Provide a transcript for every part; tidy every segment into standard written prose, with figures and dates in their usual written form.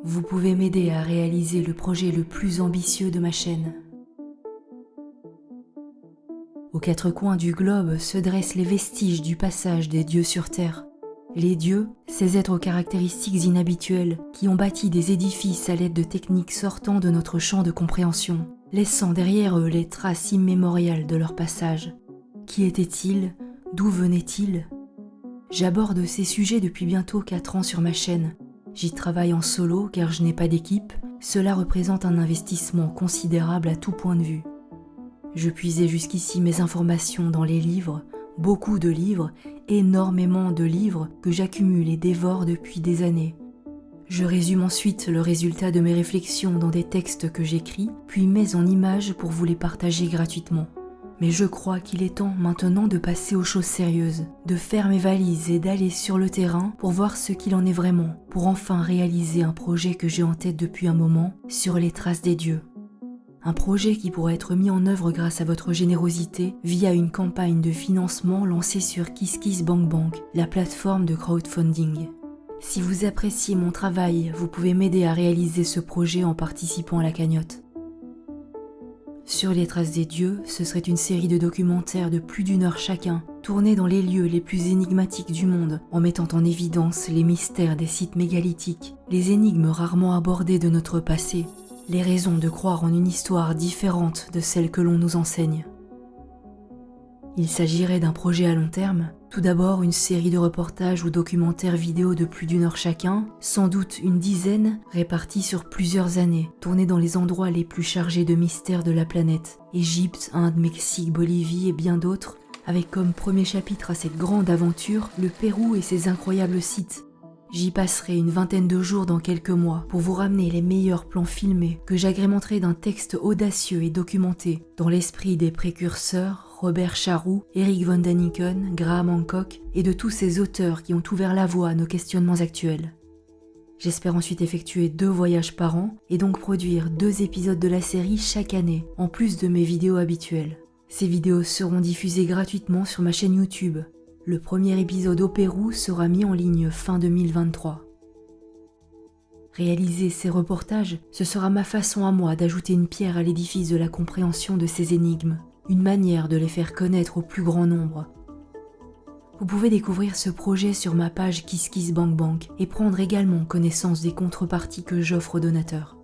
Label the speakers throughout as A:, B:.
A: Vous pouvez m'aider à réaliser le projet le plus ambitieux de ma chaîne. Aux quatre coins du globe se dressent les vestiges du passage des dieux sur terre. Les dieux, ces êtres aux caractéristiques inhabituelles qui ont bâti des édifices à l'aide de techniques sortant de notre champ de compréhension, laissant derrière eux les traces immémoriales de leur passage. Qui étaient-ils? D'où venaient-ils? J'aborde ces sujets depuis bientôt 4 ans sur ma chaîne. J'y travaille en solo car je n'ai pas d'équipe. Cela représente un investissement considérable à tout point de vue. Je puisais jusqu'ici mes informations dans les livres, beaucoup de livres, énormément de livres que j'accumule et dévore depuis des années. Je résume ensuite le résultat de mes réflexions dans des textes que j'écris, puis mets en images pour vous les partager gratuitement. Mais je crois qu'il est temps maintenant de passer aux choses sérieuses, de faire mes valises et d'aller sur le terrain pour voir ce qu'il en est vraiment, pour enfin réaliser un projet que j'ai en tête depuis un moment, sur les traces des dieux. Un projet qui pourra être mis en œuvre grâce à votre générosité via une campagne de financement lancée sur KissKissBankBank, la plateforme de crowdfunding. Si vous appréciez mon travail, vous pouvez m'aider à réaliser ce projet en participant à la cagnotte. Sur les traces des dieux, ce serait une série de documentaires de plus d'1 heure chacun, tournés dans les lieux les plus énigmatiques du monde, en mettant en évidence les mystères des sites mégalithiques, les énigmes rarement abordées de notre passé, les raisons de croire en une histoire différente de celle que l'on nous enseigne. Il s'agirait d'un projet à long terme, tout d'abord une série de reportages ou documentaires vidéo de plus d'1 heure chacun, sans doute une dizaine répartis sur plusieurs années, tournés dans les endroits les plus chargés de mystères de la planète, Égypte, Inde, Mexique, Bolivie et bien d'autres, avec comme premier chapitre à cette grande aventure le Pérou et ses incroyables sites. J'y passerai une 20aine de jours dans quelques mois pour vous ramener les meilleurs plans filmés que j'agrémenterai d'un texte audacieux et documenté dans l'esprit des précurseurs Robert Charroux, Eric von Daniken, Graham Hancock et de tous ces auteurs qui ont ouvert la voie à nos questionnements actuels. J'espère ensuite effectuer 2 voyages par an et donc produire 2 épisodes de la série chaque année, en plus de mes vidéos habituelles. Ces vidéos seront diffusées gratuitement sur ma chaîne YouTube. Le premier épisode au Pérou sera mis en ligne fin 2023. Réaliser ces reportages, ce sera ma façon à moi d'ajouter une pierre à l'édifice de la compréhension de ces énigmes, une manière de les faire connaître au plus grand nombre. Vous pouvez découvrir ce projet sur ma page KissKissBankBank et prendre également connaissance des contreparties que j'offre aux donateurs.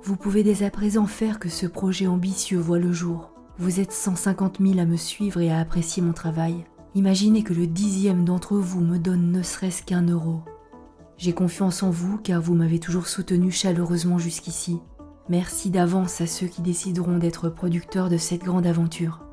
A: Vous pouvez dès à présent faire que ce projet ambitieux voit le jour. Vous êtes 150 000 à me suivre et à apprécier mon travail. Imaginez que le 10e d'entre vous me donne ne serait-ce qu'1 euro. J'ai confiance en vous car vous m'avez toujours soutenu chaleureusement jusqu'ici. Merci d'avance à ceux qui décideront d'être producteurs de cette grande aventure.